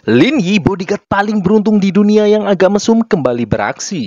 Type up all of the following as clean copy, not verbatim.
Lin Yi, bodyguard paling beruntung di dunia yang agak mesum, kembali beraksi.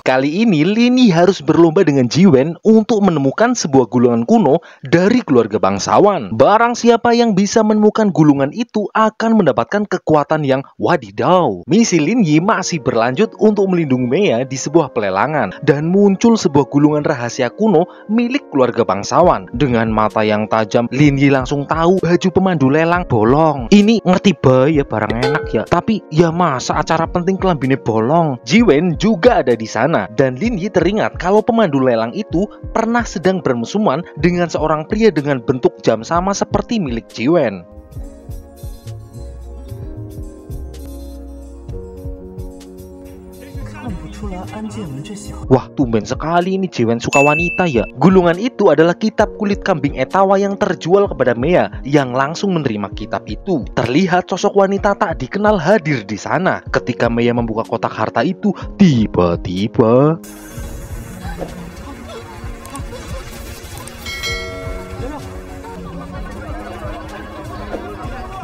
Kali ini Lin Yi harus berlomba dengan Jiwen untuk menemukan sebuah gulungan kuno dari keluarga bangsawan. Barang siapa yang bisa menemukan gulungan itu akan mendapatkan kekuatan yang wadidaw. Misi Lin Yi masih berlanjut untuk melindungi Mea di sebuah pelelangan, dan muncul sebuah gulungan rahasia kuno milik keluarga bangsawan. Dengan mata yang tajam, Lin Yi langsung tahu baju pemandu lelang bolong. Ini ngerti bae ya, barang enak ya. Tapi ya masa acara penting kelambine bolong. Jiwen juga ada di sana. Dan Lin Yi teringat kalau pemandu lelang itu pernah sedang bermusuhan dengan seorang pria dengan bentuk jam sama seperti milik Jiwen. Wah, tumben sekali ini Jiwen suka wanita ya. Gulungan itu adalah kitab kulit kambing Etawa yang terjual kepada Mea, yang langsung menerima kitab itu. Terlihat sosok wanita tak dikenal hadir di sana. Ketika Mea membuka kotak harta itu, tiba-tiba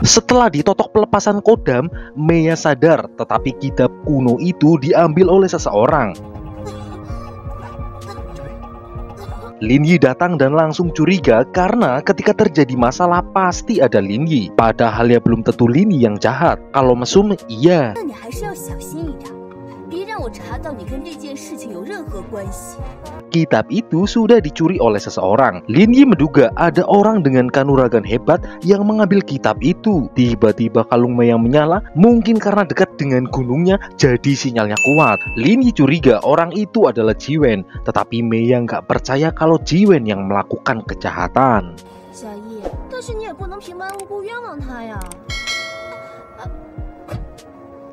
setelah ditotok pelepasan kodam, Mea sadar, tetapi kitab kuno itu diambil oleh seseorang. Lin Yi datang dan langsung curiga karena ketika terjadi masalah pasti ada Lin Yi. Padahal ya belum tentu Lin Yi yang jahat. Kalau mesum, iya. Kitab itu sudah dicuri oleh seseorang. Lin Yi menduga ada orang dengan kanuragan hebat yang mengambil kitab itu. Tiba-tiba kalung Mea menyala, mungkin karena dekat dengan gunungnya jadi sinyalnya kuat. Lin Yi curiga orang itu adalah Jiwen, tetapi Mea nggak percaya kalau Jiwen yang melakukan kejahatan.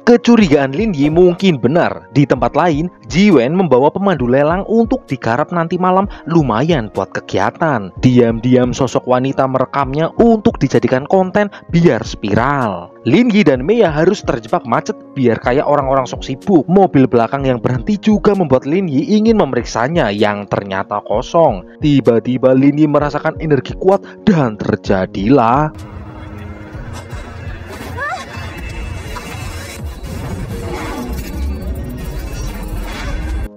Kecurigaan Lin Yi mungkin benar. Di tempat lain, Jiwen membawa pemandu lelang untuk digarap nanti malam, lumayan buat kegiatan. Diam-diam sosok wanita merekamnya untuk dijadikan konten biar spiral. Lin Yi dan Mea harus terjebak macet biar kayak orang-orang sok sibuk. Mobil belakang yang berhenti juga membuat Lin Yi ingin memeriksanya, yang ternyata kosong. Tiba-tiba Lin Yi merasakan energi kuat dan terjadilah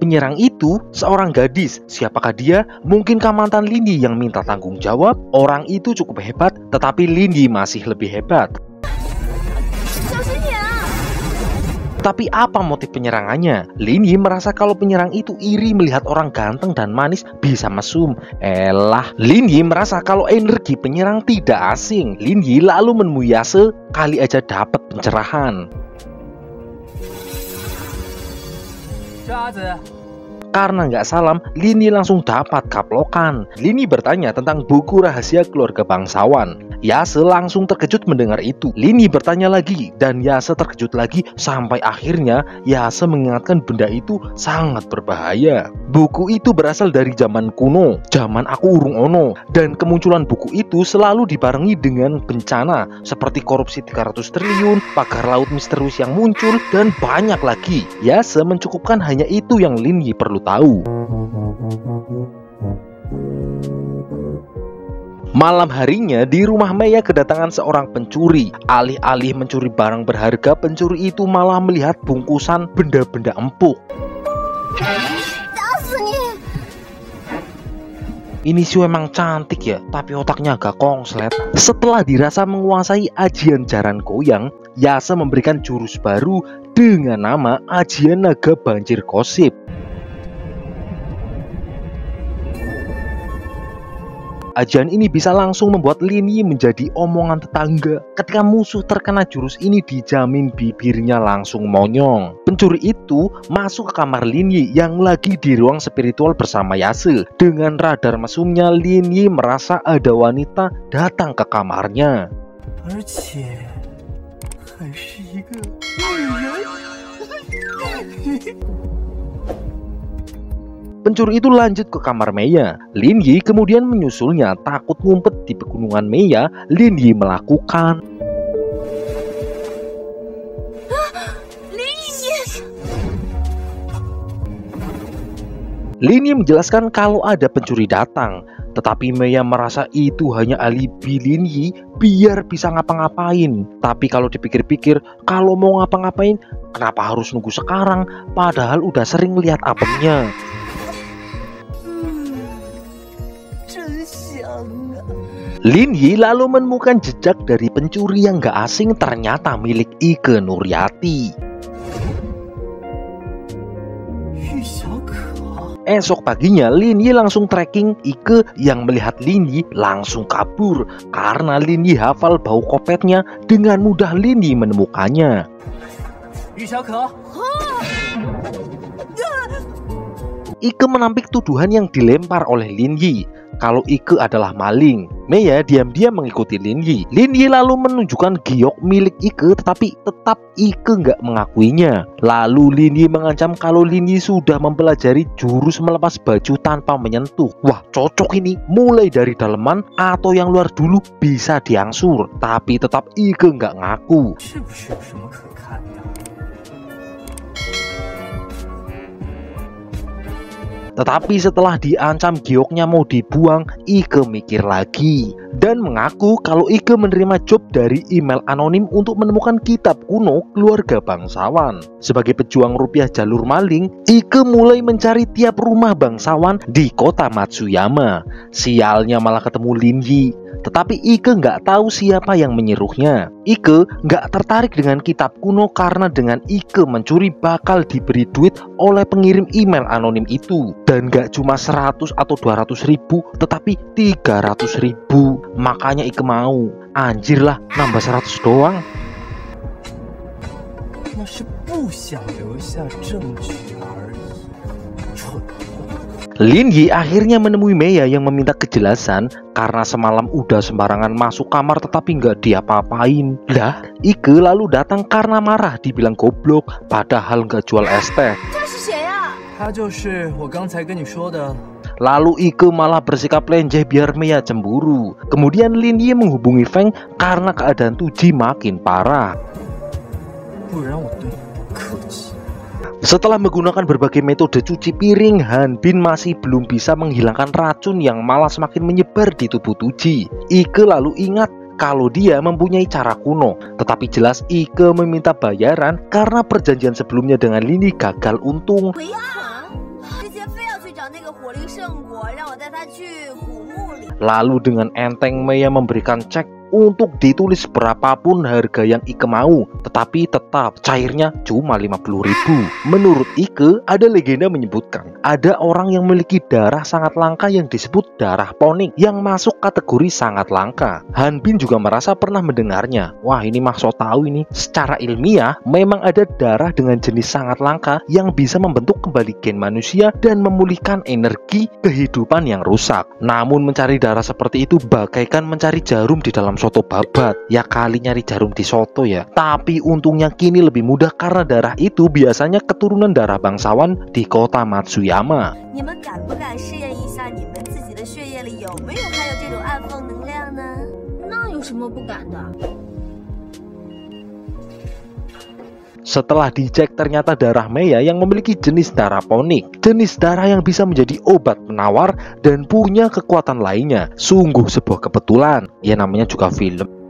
penyerang itu seorang gadis. Siapakah dia? Mungkinkah mantan Lin Yi yang minta tanggung jawab? Orang itu cukup hebat, tetapi Lin Yi masih lebih hebat. Tapi apa motif penyerangannya? Lin Yi merasa kalau penyerang itu iri melihat orang ganteng dan manis bisa mesum. Lin Yi merasa kalau energi penyerang tidak asing. Lin Yi lalu menemui Yase, kali aja dapat pencerahan. Karena nggak salam, Lin Yi langsung dapat kaplokan. Lin Yi bertanya tentang buku rahasia keluarga bangsawan. Yase langsung terkejut mendengar itu. Lin Yi bertanya lagi, dan Yase terkejut lagi, sampai akhirnya Yase mengingatkan benda itu sangat berbahaya. Buku itu berasal dari zaman kuno, zaman Aku Urung Ono, dan kemunculan buku itu selalu dibarengi dengan bencana seperti korupsi 300 triliun, pagar laut misterius yang muncul, dan banyak lagi. Yase mencukupkan hanya itu yang Lin Yi perlu tahu. Malam harinya di rumah Mea kedatangan seorang pencuri. Alih-alih mencuri barang berharga, pencuri itu malah melihat bungkusan benda-benda empuk. Ini sih memang cantik ya, tapi otaknya agak kongslet. Setelah dirasa menguasai ajian jaran goyang, Yase memberikan jurus baru dengan nama Ajian Naga Banjir Gosip. Ajian ini bisa langsung membuat Lin Yi menjadi omongan tetangga. Ketika musuh terkena jurus ini, dijamin bibirnya langsung monyong. Pencuri itu masuk ke kamar Lin Yi yang lagi di ruang spiritual bersama Yase. Dengan radar mesumnya, Lin Yi merasa ada wanita datang ke kamarnya. Pencuri itu lanjut ke kamar Mea. Lin Yi kemudian menyusulnya. Takut ngumpet di pegunungan Mea, Lin Yi melakukan Lin Yi menjelaskan kalau ada pencuri datang. Tetapi Mei merasa itu hanya alibi Lin Yi biar bisa ngapa-ngapain. Tapi kalau dipikir-pikir, kalau mau ngapa-ngapain, kenapa harus nunggu sekarang? Padahal udah sering lihat apemnya. Lin Yi lalu menemukan jejak dari pencuri yang gak asing ternyata milik Ike Nuryati. Esok paginya Lin Yi langsung tracking Ike yang melihat Lin Yi langsung kabur karena Lin Yi hafal bau kopetnya, dengan mudah Lin Yi menemukannya. Ike menampik tuduhan yang dilempar oleh Lin Yi kalau Ike adalah maling. Mei diam-diam mengikuti Lin Yi. Lin Yi lalu menunjukkan giok milik Ike, tetapi tetap Ike nggak mengakuinya. Lalu Lin Yi mengancam kalau Lin Yi sudah mempelajari jurus melepas baju tanpa menyentuh. Wah, cocok ini. Mulai dari daleman atau yang luar dulu bisa diangsur. Tapi tetap Ike nggak ngaku. Tetapi setelah diancam gioknya mau dibuang, Ike mikir lagi dan mengaku kalau Ike menerima job dari email anonim untuk menemukan kitab kuno keluarga bangsawan. Sebagai pejuang rupiah jalur maling, Ike mulai mencari tiap rumah bangsawan di kota Matsuyama. Sialnya malah ketemu Lin Yi. Tetapi Ike nggak tahu siapa yang menyuruhnya. Ike nggak tertarik dengan kitab kuno karena dengan Ike mencuri bakal diberi duit oleh pengirim email anonim itu. Dan nggak cuma 100 atau 200 ribu, tetapi 300 ribu. Makanya Ike mau. Anjir lah, nambah 100 doang. Lin Yi akhirnya menemui Mei yang meminta kejelasan karena semalam udah sembarangan masuk kamar tetapi nggak diapa-apain. Lah, Ike lalu datang karena marah dibilang goblok padahal nggak jual es teh. Lalu Ike malah bersikap lenjeh biar Mei cemburu. Kemudian Lin Yi menghubungi Feng karena keadaan Tuji makin parah. Setelah menggunakan berbagai metode cuci piring, Han Bin masih belum bisa menghilangkan racun yang malah semakin menyebar di tubuh Tuji. Ike lalu ingat kalau dia mempunyai cara kuno, tetapi jelas Ike meminta bayaran karena perjanjian sebelumnya dengan Lin Yi gagal untung. Lalu dengan enteng Mei memberikan cek untuk ditulis berapapun harga yang Ike mau, tetapi tetap cairnya cuma 50 ribu. Menurut Ike, ada legenda menyebutkan ada orang yang memiliki darah sangat langka yang disebut darah ponik yang masuk kategori sangat langka. Han Bin juga merasa pernah mendengarnya. Wah, ini mah so tahu ini. Secara ilmiah memang ada darah dengan jenis sangat langka yang bisa membentuk kembali gen manusia dan memulihkan energi kehidupan yang rusak. Namun mencari darah seperti itu bagaikan mencari jarum di dalam soto babat. Ya kali nyari jarum di soto ya. Tapi untungnya kini lebih mudah karena darah itu biasanya keturunan darah bangsawan di kota Matsuyama. Setelah dicek ternyata darah Mei yang memiliki jenis darah ponik, jenis darah yang bisa menjadi obat penawar dan punya kekuatan lainnya. Sungguh sebuah kebetulan. Ya namanya juga film.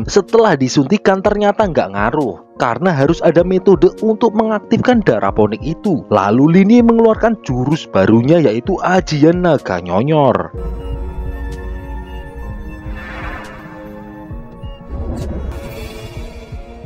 Setelah disuntikan ternyata nggak ngaruh karena harus ada metode untuk mengaktifkan darah ponik itu. Lalu Lin Yi mengeluarkan jurus barunya yaitu Ajian Naga Nyonyor.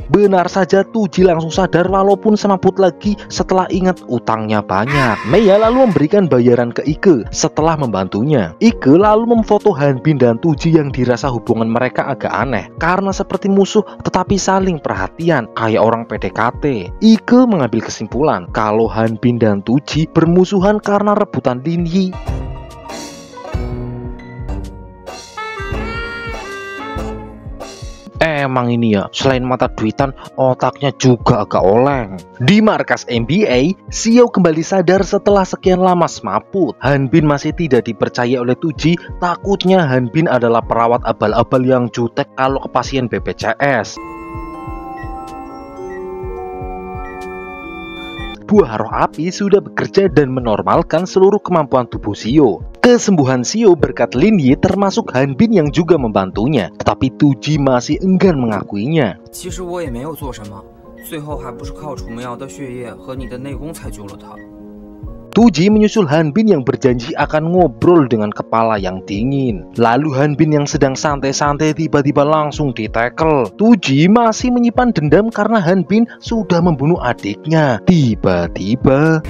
Benar saja, Tuji langsung sadar walaupun semaput lagi setelah ingat utangnya banyak. Mei lalu memberikan bayaran ke Ike setelah membantunya. Ike lalu memfoto Han Bin dan Tuji yang dirasa hubungan mereka agak aneh karena seperti musuh tetapi saling perhatian kayak orang PDKT. Ike mengambil kesimpulan kalau Han Bin dan Tuji bermusuhan karena rebutan Lin Yi. Emang ini ya, selain mata duitan, otaknya juga agak oleng. Di markas NBA, Xiao kembali sadar setelah sekian lama semaput. Han Bin masih tidak dipercaya oleh Tuji. Takutnya Han Bin adalah perawat abal-abal yang jutek kalau ke pasien BPJS. buah roh api sudah bekerja dan menormalkan seluruh kemampuan tubuh Xiao. Kesembuhan Xiao berkat Lin Yi termasuk Han Bin yang juga membantunya, tetapi Tu Ji masih enggan mengakuinya. Tu Ji menyusul Han Bin yang berjanji akan ngobrol dengan kepala yang dingin. Lalu Han Bin yang sedang santai-santai tiba-tiba langsung ditekel. Tu Ji masih menyimpan dendam karena Han Bin sudah membunuh adiknya. Tiba-tiba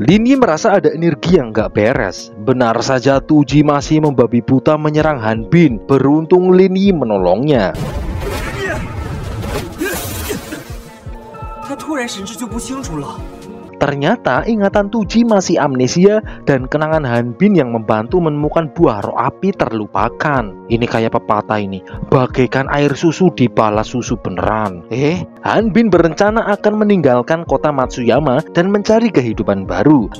Lin Yi merasa ada energi yang gak beres. Benar saja Tu Ji masih membabi buta menyerang Han Bin. Beruntung Lin Yi menolongnya. Ternyata ingatan Tu Ji masih amnesia dan kenangan Han Bin yang membantu menemukan buah roh api terlupakan. Ini kayak pepatah ini, bagaikan air susu dibalas susu beneran. Han Bin berencana akan meninggalkan kota Matsuyama dan mencari kehidupan baru.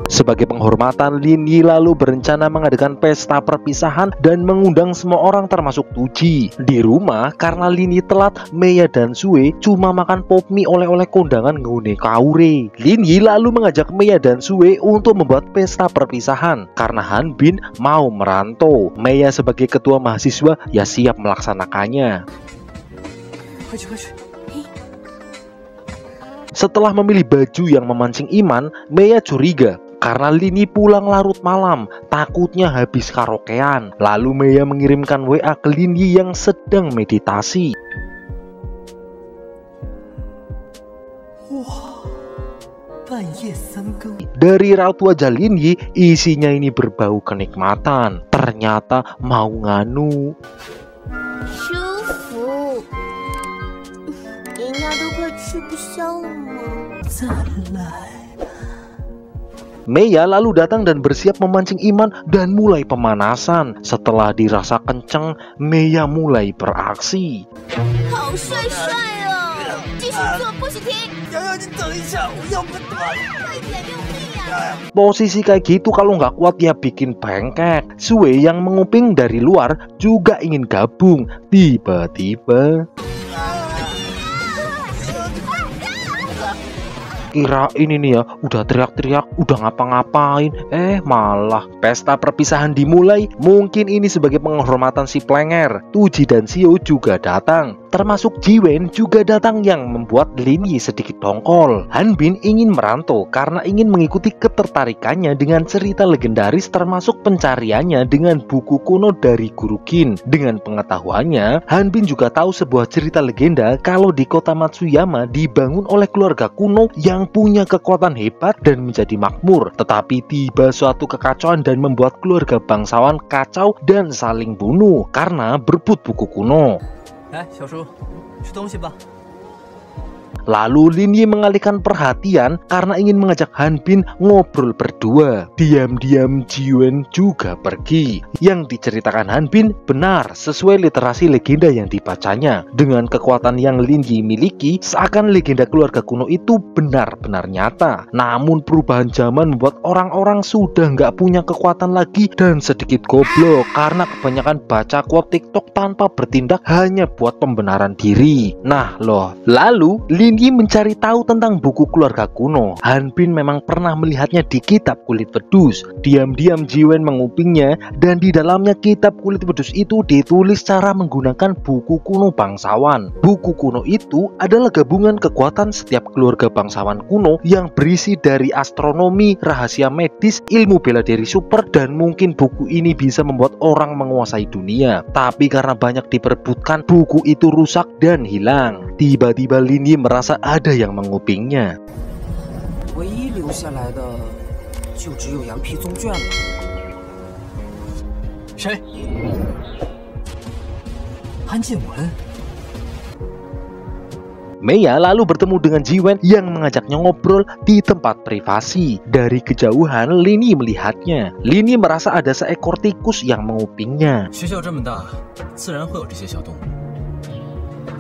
Sebagai penghormatan, Lin Yi lalu berencana mengadakan pesta perpisahan dan mengundang semua orang termasuk Tu Ji. Di rumah, karena Lin Yi telat, Meiya dan Sue cuma makan pop mie oleh-oleh kondangan ngune kaure. Lin Yi lalu mengajak Meiya dan Sue untuk membuat pesta perpisahan karena Han Bin mau merantau. Meiya sebagai ketua mahasiswa ya siap melaksanakannya. Setelah memilih baju yang memancing iman, Meiya curiga karena Lin Yi pulang larut malam, takutnya habis karaokean. Lalu Meiya mengirimkan WA ke Lin Yi yang sedang meditasi. Dari raut wajah Lin Yi, isinya ini berbau kenikmatan. Ternyata mau nganu. Meiya lalu datang dan bersiap memancing iman dan mulai pemanasan. Setelah dirasa kenceng, Meiya mulai beraksi. Posisi kayak gitu kalau nggak kuat ya bikin bengkek. Sue yang menguping dari luar juga ingin gabung. Tiba-tiba kirain ini ya udah teriak-teriak, udah ngapa-ngapain, malah pesta perpisahan dimulai. Mungkin ini sebagai penghormatan si Plenger. Tu Ji dan Xiao juga datang, termasuk Jiwen juga datang yang membuat Lin Yi sedikit dongkol. Han Bin ingin merantau karena ingin mengikuti ketertarikannya dengan cerita legendaris termasuk pencariannya dengan buku kuno dari Guru Qin. Dengan pengetahuannya, Han Bin juga tahu sebuah cerita legenda kalau di kota Matsuyama dibangun oleh keluarga kuno yang punya kekuatan hebat dan menjadi makmur. Tetapi tiba suatu kekacauan dan membuat keluarga bangsawan kacau dan saling bunuh karena berebut buku kuno. Lalu Lin Yi mengalihkan perhatian karena ingin mengajak Han Bin ngobrol berdua. Diam-diam Jiwen juga pergi. Yang diceritakan Han Bin benar sesuai literasi legenda yang dibacanya. Dengan kekuatan yang Lin Yi miliki, seakan legenda keluarga kuno itu benar-benar nyata. Namun perubahan zaman membuat orang-orang sudah nggak punya kekuatan lagi dan sedikit goblok karena kebanyakan baca quote TikTok tanpa bertindak hanya buat pembenaran diri. Nah loh, lalu Lin Yi mencari tahu tentang buku keluarga kuno. Han Bin memang pernah melihatnya di kitab kulit wedus. Diam-diam Jiwen mengupingnya dan di dalamnya kitab kulit wedus itu ditulis cara menggunakan buku kuno bangsawan. Buku kuno itu adalah gabungan kekuatan setiap keluarga bangsawan kuno yang berisi dari astronomi, rahasia medis, ilmu bela diri super, dan mungkin buku ini bisa membuat orang menguasai dunia. Tapi karena banyak diperebutkan, buku itu rusak dan hilang. Tiba-tiba Lin Yi merasa ada yang mengupingnya. Meiya lalu bertemu dengan Jiwen yang mengajaknya ngobrol di tempat privasi. Dari kejauhan Lin Yi melihatnya. Lin Yi merasa ada seekor tikus yang mengupingnya.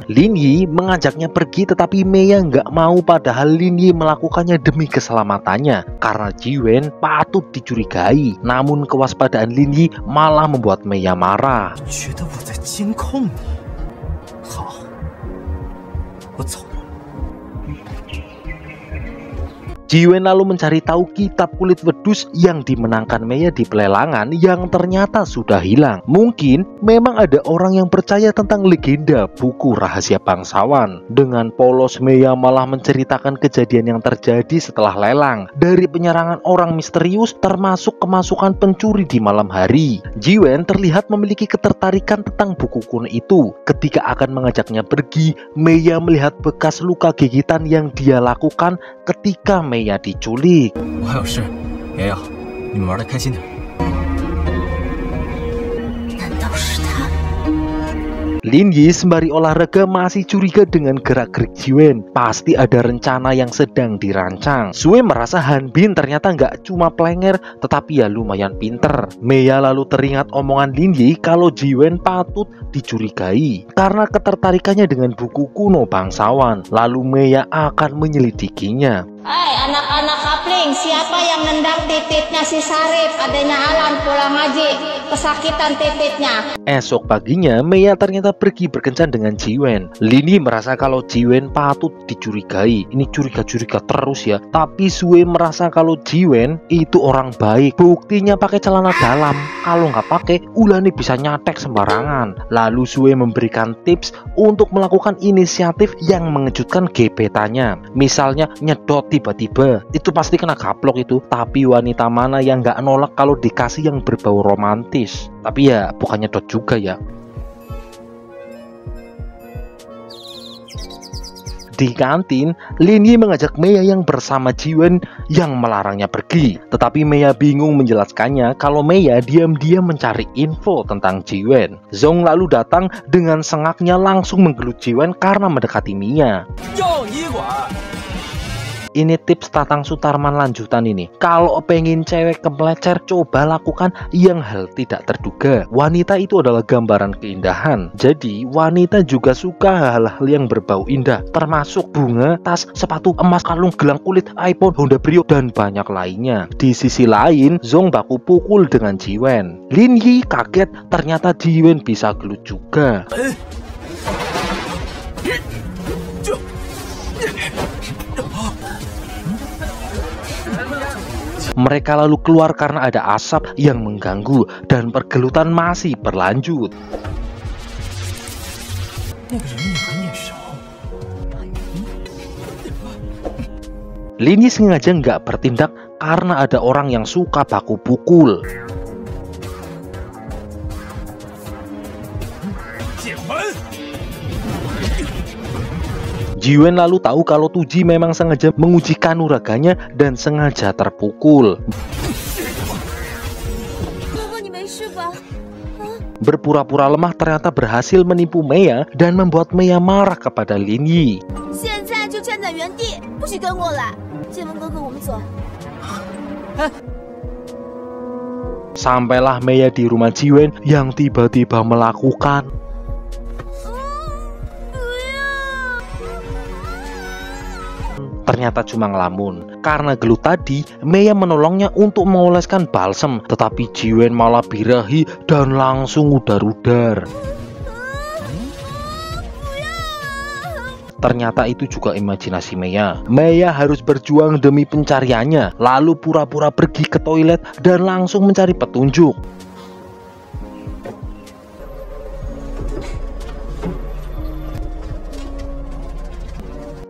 Lin Yi mengajaknya pergi tetapi Meiya nggak mau, padahal Lin Yi melakukannya demi keselamatannya karena Jiwen patut dicurigai. Namun kewaspadaan Lin Yi malah membuat Meiya marah. Jiwen lalu mencari tahu kitab kulit wedus yang dimenangkan Meiya di pelelangan yang ternyata sudah hilang. Mungkin memang ada orang yang percaya tentang legenda buku rahasia bangsawan. Dengan polos Meiya malah menceritakan kejadian yang terjadi setelah lelang, dari penyerangan orang misterius termasuk kemasukan pencuri di malam hari. Jiwen terlihat memiliki ketertarikan tentang buku kuno itu. Ketika akan mengajaknya pergi, Meiya melihat bekas luka gigitan yang dia lakukan ketika Meiya diculik. Lin Yi sembari olahraga masih curiga dengan gerak-gerik Jiwen. Pasti ada rencana yang sedang dirancang. Sue merasa Han Bin ternyata nggak cuma plenger, tetapi ya lumayan pinter. Meiya lalu teringat omongan Lin Yi kalau Jiwen patut dicurigai karena ketertarikannya dengan buku kuno bangsawan. Lalu Meiya akan menyelidikinya. Hai anak-anak kapling, siapa yang nendang titiknya si Sarip? Adanya Alan pulang ngaji, kesakitan titiknya. Esok paginya Meiya ternyata pergi berkencan dengan Jiwen. Lin Yi merasa kalau Jiwen patut dicurigai. Ini curiga-curiga terus ya. Tapi Sue merasa kalau Jiwen itu orang baik. Buktinya pakai celana dalam. Kalau nggak pakai, ulane bisa nyatek sembarangan. Lalu Sue memberikan tips untuk melakukan inisiatif yang mengejutkan gebetannya. Misalnya nyedot tiba-tiba, itu pasti kena gaplok itu. Tapi wanita mana yang nggak nolak kalau dikasih yang berbau romantis? Tapi ya bukannya dot juga ya. Di kantin, Lin Yi mengajak Meiya yang bersama Jiwen yang melarangnya pergi. Tetapi Meiya bingung menjelaskannya kalau Meiya diam-diam mencari info tentang Jiwen. Zong lalu datang dengan sengaknya langsung menggelut Jiwen karena mendekati Mia. Ini tips Tatang Sutarman lanjutan ini. Kalau pengen cewek keplecer, coba lakukan yang hal tidak terduga. Wanita itu adalah gambaran keindahan. Jadi wanita juga suka hal-hal yang berbau indah, termasuk bunga, tas, sepatu, emas, kalung, gelang kulit, iPhone, Honda Brio, dan banyak lainnya. Di sisi lain, Zong baku pukul dengan Jiwen. Lin Yi kaget, ternyata Jiwen bisa gelut juga. Mereka lalu keluar karena ada asap yang mengganggu dan pergelutan masih berlanjut. Lin Yi sengaja nggak bertindak karena ada orang yang suka baku pukul. Jiwen lalu tahu kalau Tuji memang sengaja menguji kanuraganya dan sengaja terpukul. Berpura-pura lemah ternyata berhasil menipu Meiya dan membuat Meiya marah kepada Lin Yi. Sampailah Meiya di rumah Jiwen yang tiba-tiba melakukan ternyata cuma ngelamun. Karena gelut tadi, Meiya menolongnya untuk mengoleskan balsem, tetapi Jiwen malah birahi dan langsung udar-udar. Ternyata itu juga imajinasi Meiya. Meiya harus berjuang demi pencariannya, lalu pura-pura pergi ke toilet dan langsung mencari petunjuk.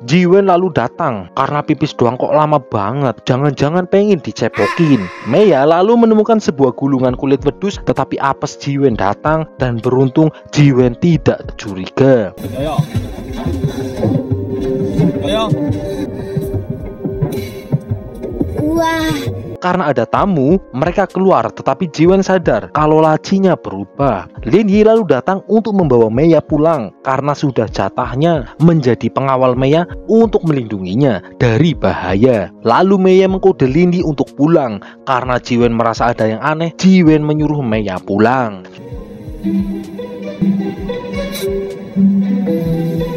Jiwen lalu datang karena pipis doang kok lama banget, jangan-jangan pengen dicepokin. Meiya lalu menemukan sebuah gulungan kulit wedus, tetapi apes Jiwen datang dan beruntung Jiwen tidak curiga. Wah. Karena ada tamu, mereka keluar, tetapi Jiwen sadar kalau lacinya berubah. Lin Yi lalu datang untuk membawa Meiya pulang karena sudah jatahnya menjadi pengawal Meiya untuk melindunginya dari bahaya. Lalu Meiya mengkode Lin Yi untuk pulang. Karena Jiwen merasa ada yang aneh, Jiwen menyuruh Meiya pulang.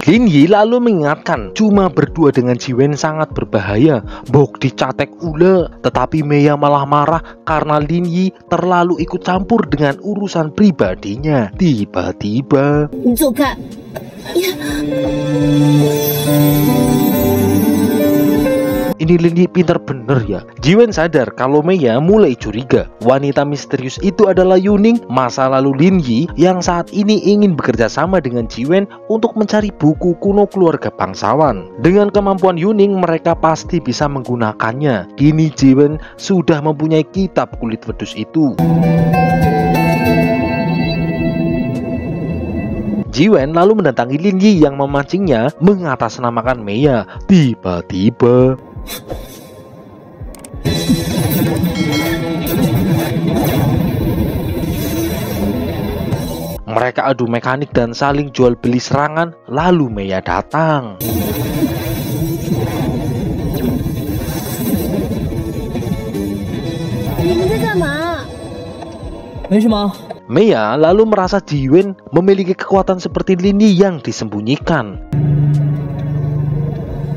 Lin Yi lalu mengingatkan cuma berdua dengan Jiwen sangat berbahaya, bok dicatek ule. Tetapi Meiya malah marah karena Lin Yi terlalu ikut campur dengan urusan pribadinya. Tiba-tiba ini Lin Yi pintar bener ya. Jiwen sadar kalau Meiya mulai curiga wanita misterius itu adalah Yuning, masa lalu Lin Yi yang saat ini ingin bekerja sama dengan Jiwen untuk mencari buku kuno keluarga bangsawan. Dengan kemampuan Yuning mereka pasti bisa menggunakannya. Kini Jiwen sudah mempunyai kitab kulit wedus itu. Jiwen lalu mendatangi Lin Yi yang memancingnya mengatasnamakan Meiya. Tiba-tiba mereka adu mekanik dan saling jual beli serangan. Lalu Meiya datang. Meiya lalu merasa Jiwen memiliki kekuatan seperti Lin Yi yang disembunyikan.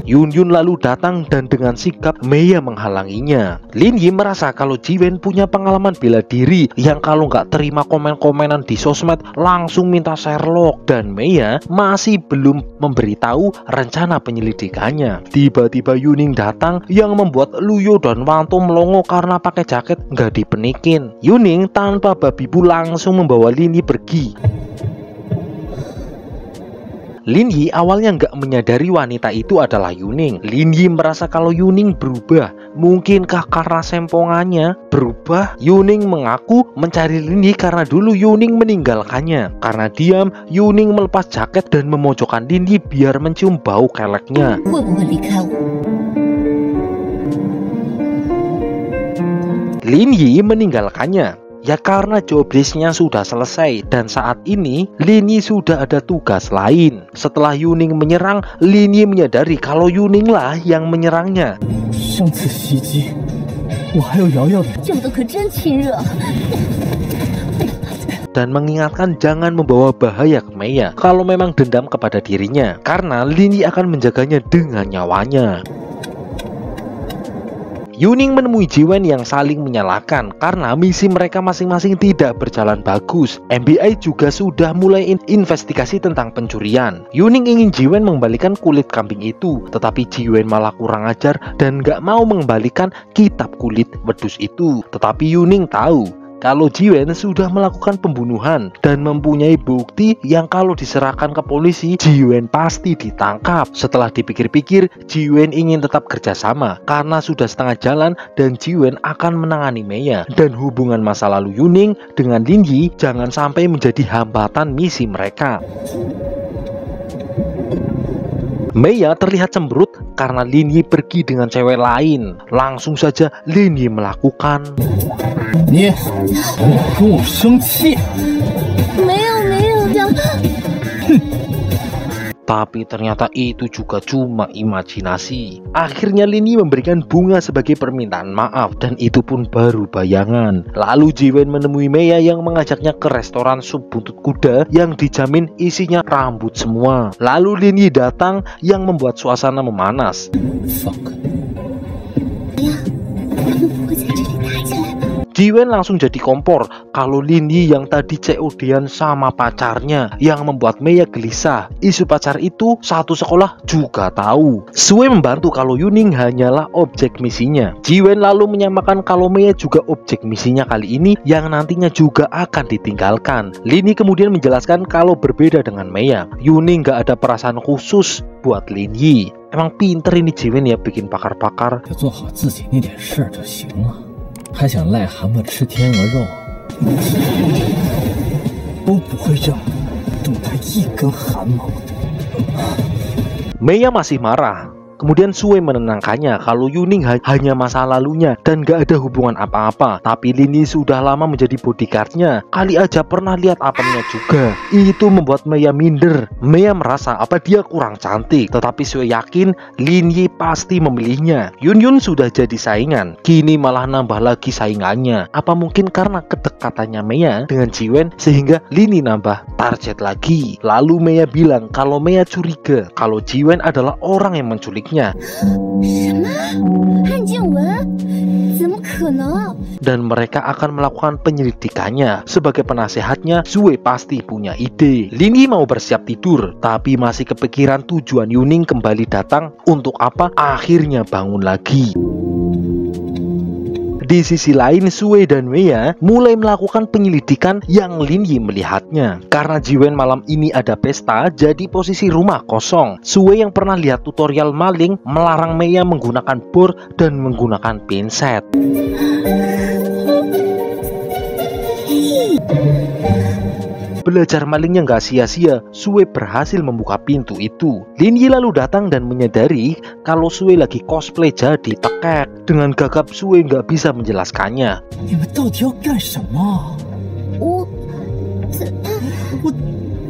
Yun lalu datang dan dengan sigap Meiya menghalanginya. Lin Yi merasa kalau Jiwen punya pengalaman bela diri yang kalau nggak terima komen-komenan di sosmed langsung minta Sherlock, dan Meiya masih belum memberitahu rencana penyelidikannya. Tiba-tiba Yuning datang yang membuat Luyo dan Wanto melongo karena pakai jaket nggak dipenikin. Yuning tanpa babi bu langsung membawa Lin Yi pergi. Lin Yi awalnya nggak menyadari wanita itu adalah Yuning. Lin Yi merasa kalau Yuning berubah. Mungkinkah karena sempongannya berubah? Yuning mengaku mencari Lin Yi karena dulu Yuning meninggalkannya. Karena diam, Yuning melepas jaket dan memojokkan Lin Yi biar mencium bau keleknya. Lin Yi meninggalkannya ya karena joblistnya sudah selesai, dan saat ini Lin Yi sudah ada tugas lain. Setelah Yuning menyerang, Lin Yi menyadari kalau Yuning lah yang menyerangnya. Dan mengingatkan jangan membawa bahaya ke Meiya kalau memang dendam kepada dirinya, karena Lin Yi akan menjaganya dengan nyawanya. Yuning menemui Jiwen yang saling menyalahkan karena misi mereka masing-masing tidak berjalan bagus. FBI juga sudah mulai investigasi tentang pencurian. Yuning ingin Jiwen mengembalikan kulit kambing itu, tetapi Jiwen malah kurang ajar dan gak mau mengembalikan kitab kulit wedus itu. Tetapi Yuning tahu kalau Jiwen sudah melakukan pembunuhan dan mempunyai bukti yang kalau diserahkan ke polisi, Jiwen pasti ditangkap. Setelah dipikir-pikir, Jiwen ingin tetap kerjasama karena sudah setengah jalan dan Jiwen akan menangani Meiya. Dan hubungan masa lalu Yuning dengan Lin Yi jangan sampai menjadi hambatan misi mereka. Meiya terlihat cemberut karena Lin Yi pergi dengan cewek lain. Langsung saja Lin Yi melakukan. Tapi ternyata itu juga cuma imajinasi. Akhirnya Lin Yi memberikan bunga sebagai permintaan maaf, dan itu pun baru bayangan. Lalu Jiwen menemui Meiya yang mengajaknya ke restoran sup buntut kuda yang dijamin isinya rambut semua. Lalu Lin Yi datang yang membuat suasana memanas. Jiwen langsung jadi kompor kalau Lin Yi yang tadi COD-an sama pacarnya, yang membuat Meiya gelisah. Isu pacar itu satu sekolah juga tahu. Sue membantu kalau Yuning hanyalah objek misinya. Jiwen lalu menyamakan kalau Meiya juga objek misinya kali ini yang nantinya juga akan ditinggalkan. Lin Yi kemudian menjelaskan kalau berbeda dengan Meiya, Yuning gak ada perasaan khusus buat Lin Yi. Emang pinter ini Jiwen ya bikin pakar-pakar. 还想癞蛤蟆吃天鹅肉，都不会让动他一根汗毛的。 Meiya masih marah Kemudian Sue menenangkannya kalau Yuning hanya masa lalunya dan gak ada hubungan apa-apa. Tapi Lini sudah lama menjadi bodyguardnya. Kali aja pernah lihat apanya juga. Itu membuat Maya minder. Maya merasa apa dia kurang cantik. Tetapi Sue yakin Lin Yi pasti memilihnya. Yun Yun sudah jadi saingan. Kini malah nambah lagi saingannya. Apa mungkin karena kedekatannya Maya dengan Jiwen sehingga Lini nambah target lagi. Lalu Maya bilang kalau Maya curiga kalau Jiwen adalah orang yang menculiknya. Dan mereka akan melakukan penyelidikannya. Sebagai penasehatnya, Sue pasti punya ide. Lin Yi mau bersiap tidur, tapi masih kepikiran tujuan Yuning kembali datang. Untuk apa? Akhirnya bangun lagi. Di sisi lain, Sue dan Maya mulai melakukan penyelidikan yang Lin Yi melihatnya. Karena Jiwen malam ini ada pesta, jadi posisi rumah kosong. Sue yang pernah lihat tutorial maling melarang Maya menggunakan bor dan menggunakan pinset. Belajar malingnya nggak sia-sia, Sue berhasil membuka pintu itu. Lin Yi lalu datang dan menyadari kalau Sue lagi cosplay jadi tekek. Dengan gagap Sue nggak bisa menjelaskannya.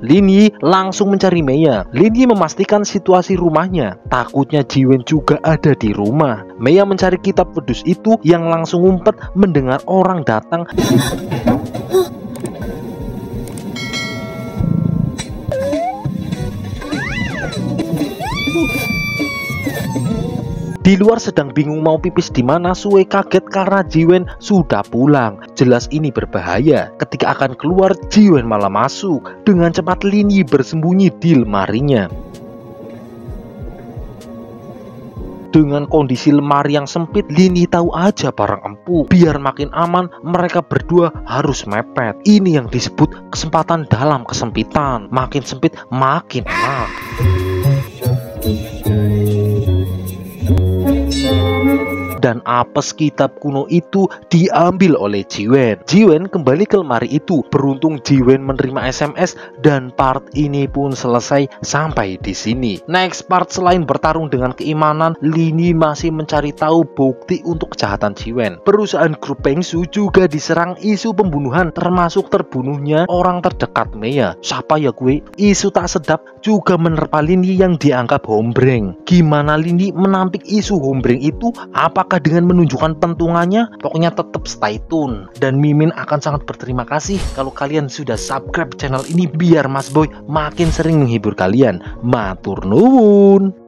Lin Yi langsung mencari Maya. Lin Yi memastikan situasi rumahnya. Takutnya Jiwen juga ada di rumah. Maya mencari kitab wedus itu yang langsung ngumpet mendengar orang datang. Di luar sedang bingung mau pipis di mana, Sue kaget karena Jiwen sudah pulang. Jelas ini berbahaya. Ketika akan keluar, Jiwen malah masuk. Dengan cepat Lin Yi bersembunyi di lemarinya. Dengan kondisi lemari yang sempit, Lin Yi tahu aja barang empuk. Biar makin aman, mereka berdua harus mepet. Ini yang disebut kesempatan dalam kesempitan. Makin sempit, makin enak. Dan apes kitab kuno itu diambil oleh Jiwen. Jiwen kembali ke lemari itu. Beruntung Jiwen menerima SMS dan part ini pun selesai sampai di sini. Next part, selain bertarung dengan keimanan, Lin Yi masih mencari tahu bukti untuk kejahatan Jiwen. Perusahaan grup Pengsu juga diserang isu pembunuhan, termasuk terbunuhnya orang terdekat Maya. Siapa ya gue? Isu tak sedap juga menerpa Lin Yi yang dianggap hombreng. Gimana Lin Yi menampik isu hombreng itu? Apakah dengan menunjukkan pentungannya? Pokoknya tetap stay tune. Dan Mimin akan sangat berterima kasih kalau kalian sudah subscribe channel ini biar Mas Boy makin sering menghibur kalian. Matur nuwun.